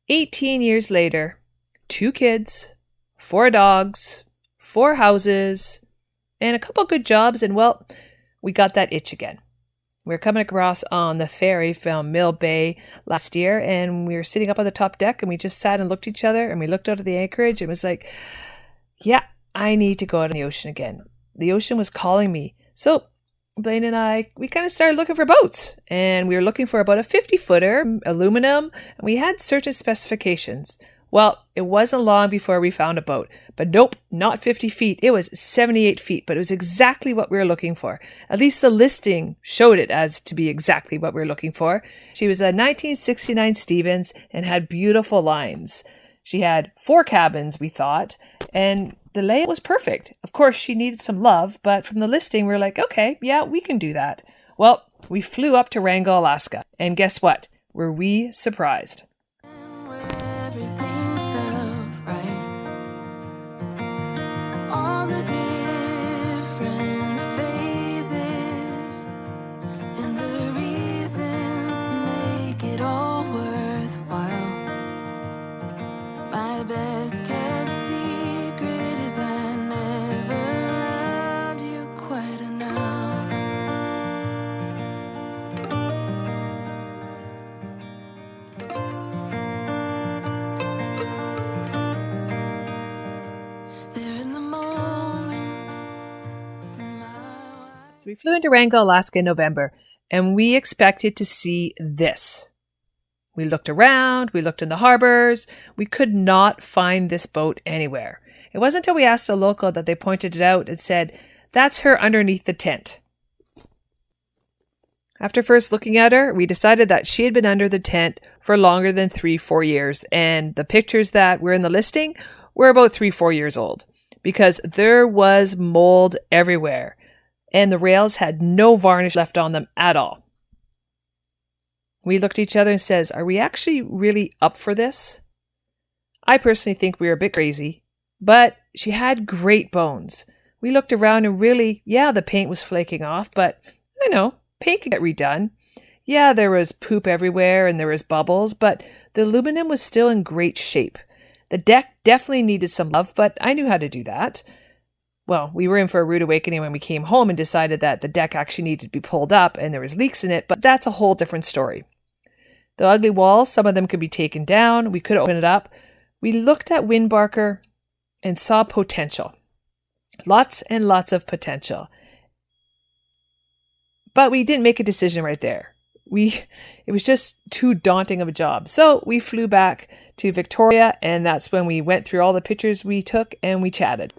18 years later, 2 kids, 4 dogs, 4 houses, and a couple good jobs, and well, we got that itch again. We were coming across on the ferry from Mill Bay last year, and we were sitting up on the top deck, and we just sat and looked at each other, and we looked out at the anchorage, and it was like, yeah, I need to go out in the ocean again. The ocean was calling me. So Blaine and I, we kind of started looking for boats, and we were looking for about a 50-footer, aluminum, and we had certain specifications. Well, it wasn't long before we found a boat, but nope, not 50 feet. It was 78 feet, but it was exactly what we were looking for. At least the listing showed it as to be exactly what we were looking for. She was a 1969 Stevens and had beautiful lines. She had 4 cabins, we thought, and the layout was perfect. Of course, she needed some love, but from the listing, we were like, okay, yeah, we can do that. Well, we flew up to Wrangell, Alaska, and guess what? Were we surprised? So we flew into Wrangell, Alaska in November, and we expected to see this. We looked around, we looked in the harbors, we could not find this boat anywhere. It wasn't until we asked a local that they pointed it out and said, that's her underneath the tent. After first looking at her, we decided that she had been under the tent for longer than 3-4 years, and the pictures that were in the listing were about 3-4 years old, because there was mold everywhere. And the rails had no varnish left on them at all. We looked at each other and says, are we actually really up for this? I personally think we were a bit crazy, but she had great bones. We looked around and really, yeah, the paint was flaking off, but I know, paint can get redone. Yeah, there was poop everywhere and there was bubbles, but the aluminum was still in great shape. The deck definitely needed some love, but I knew how to do that. Well, we were in for a rude awakening when we came home and decided that the deck actually needed to be pulled up and there was leaks in it, but that's a whole different story. The ugly walls, some of them could be taken down. We could open it up. We looked at Windbarker and saw potential. Lots and lots of potential. But we didn't make a decision right there. It was just too daunting of a job. So we flew back to Victoria, and that's when we went through all the pictures we took and we chatted.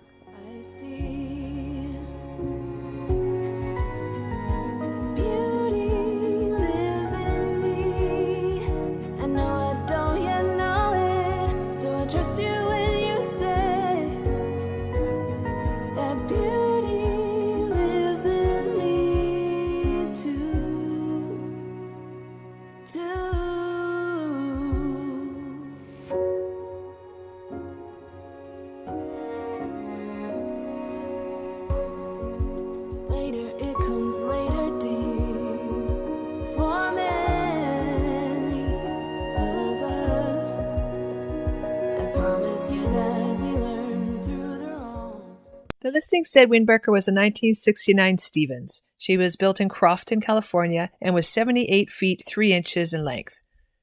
The listing said Windbarker was a 1969 Stevens. She was built in Crofton, California, and was 78 feet 3 inches in length.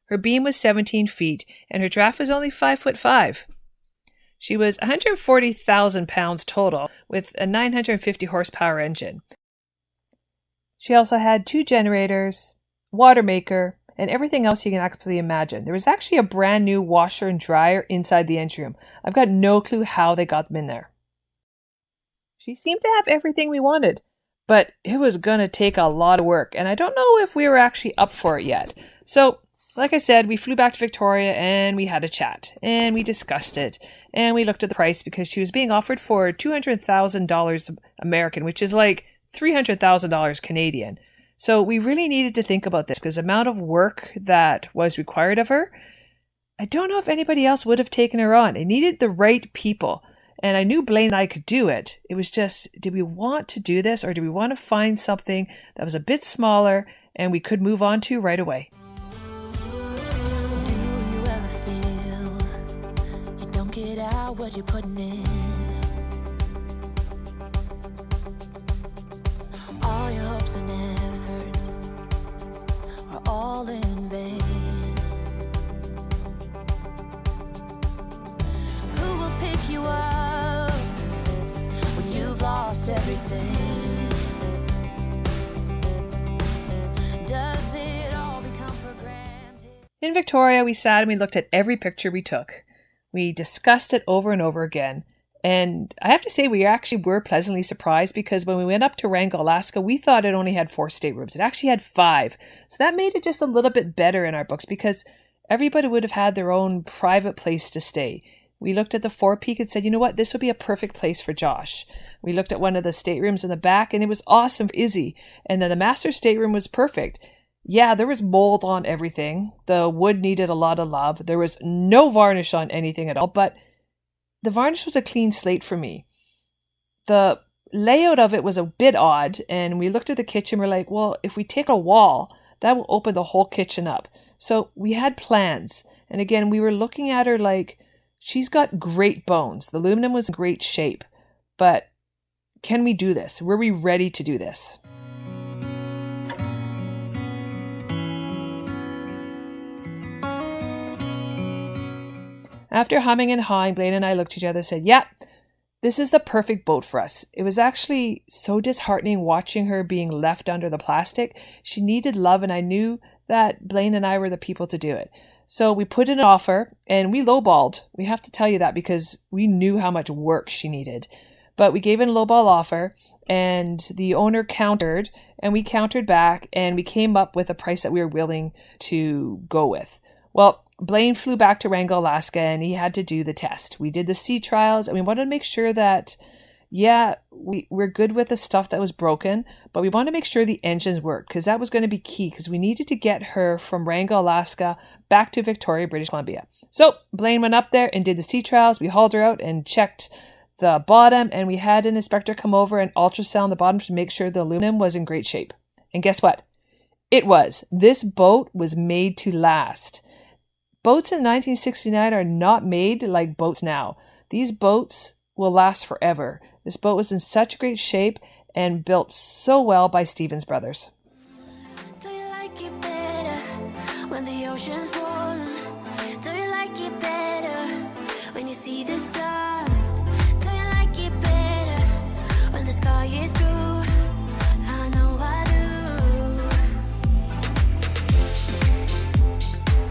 Her beam was 17 feet, and her draft was only 5'5". She was 140,000 pounds total, with a 950 horsepower engine. She also had 2 generators, water maker, and everything else you can actually imagine. There was actually a brand new washer and dryer inside the engine room. I've got no clue how they got them in there. She seemed to have everything we wanted, but it was going to take a lot of work, and I don't know if we were actually up for it yet. So, like I said, we flew back to Victoria, and we had a chat, and we discussed it, and we looked at the price because she was being offered for $200,000 American, which is like $300,000 Canadian. So we really needed to think about this because the amount of work that was required of her, I don't know if anybody else would have taken her on. It needed the right people. And I knew Blaine and I could do it. It was just, did we want to do this, or do we want to find something that was a bit smaller and we could move on to right away? Do you ever feel out what you're putting in. All your hopes and efforts are all in vain. Who will pick you up when you've lost everything? Does it all become for granted? In Victoria, we sat and we looked at every picture we took. We discussed it over and over again. And I have to say, we actually were pleasantly surprised because when we went up to Wrangell, Alaska, we thought it only had 4 staterooms. It actually had 5. So that made it just a little bit better in our books because everybody would have had their own private place to stay. We looked at the forepeak and said, you know what, this would be a perfect place for Josh. We looked at one of the staterooms in the back and it was awesome for Izzy. And then the master stateroom was perfect. Yeah, there was mold on everything. The wood needed a lot of love. There was no varnish on anything at all, but the varnish was a clean slate for me. The layout of it was a bit odd, and we looked at the kitchen, we're like, well, if we take a wall, that will open the whole kitchen up. So we had plans, and again, we were looking at her like, she's got great bones. The aluminum was in great shape, but can we do this? Were we ready to do this? After humming and hawing, Blaine and I looked at each other and said, yeah, this is the perfect boat for us. It was actually so disheartening watching her being left under the plastic. She needed love, and I knew that Blaine and I were the people to do it. So we put in an offer, and we lowballed. We have to tell you that because we knew how much work she needed. But we gave in a lowball offer, and the owner countered, and we countered back, and we came up with a price that we were willing to go with. Well, Blaine flew back to Wrangell, Alaska, and he had to do the test. We did the sea trials, and we wanted to make sure that, yeah, we're good with the stuff that was broken, but we wanted to make sure the engines worked, because that was going to be key, because we needed to get her from Wrangell, Alaska, back to Victoria, British Columbia. So Blaine went up there and did the sea trials. We hauled her out and checked the bottom, and we had an inspector come over and ultrasound the bottom to make sure the aluminum was in great shape. And guess what? It was. This boat was made to last. Boats in 1969 are not made like boats now. These boats will last forever. This boat was in such great shape and built so well by Stevens Brothers. Do you like it better when the ocean's warm? Do you like it better when you see the sun? Do you like it better when the sky is blue? I know I do.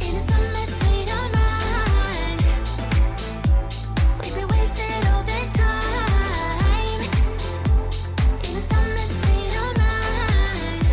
In a summer state of mind, we'd be wasted all the time. In a summer state of mind.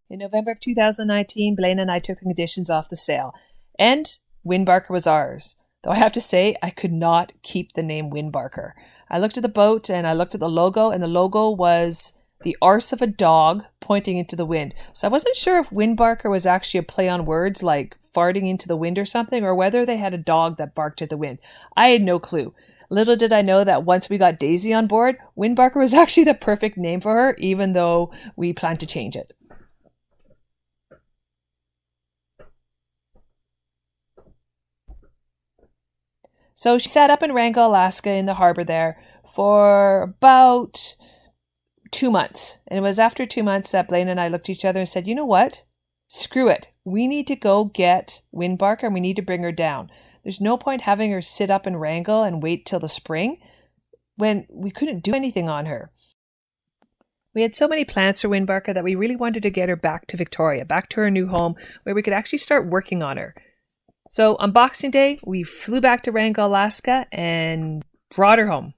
In November of 2019, Blaine and I took the conditions off the sale, and Windbarker was ours. Though I have to say, I could not keep the name Windbarker. I looked at the boat and I looked at the logo, and the logo was the arse of a dog pointing into the wind. So I wasn't sure if Windbarker was actually a play on words like farting into the wind or something, or whether they had a dog that barked at the wind. I had no clue. Little did I know that once we got Daisy on board, Windbarker was actually the perfect name for her, even though we planned to change it. So she sat up in Wrangell, Alaska in the harbor there for about 2 months. And it was after 2 months that Blaine and I looked at each other and said, you know what? Screw it. We need to go get Windbarker and we need to bring her down. There's no point having her sit up in Wrangell and wait till the spring when we couldn't do anything on her. We had so many plans for Windbarker that we really wanted to get her back to Victoria, back to her new home where we could actually start working on her. So on Boxing Day, we flew back to Wrangell, Alaska and brought her home.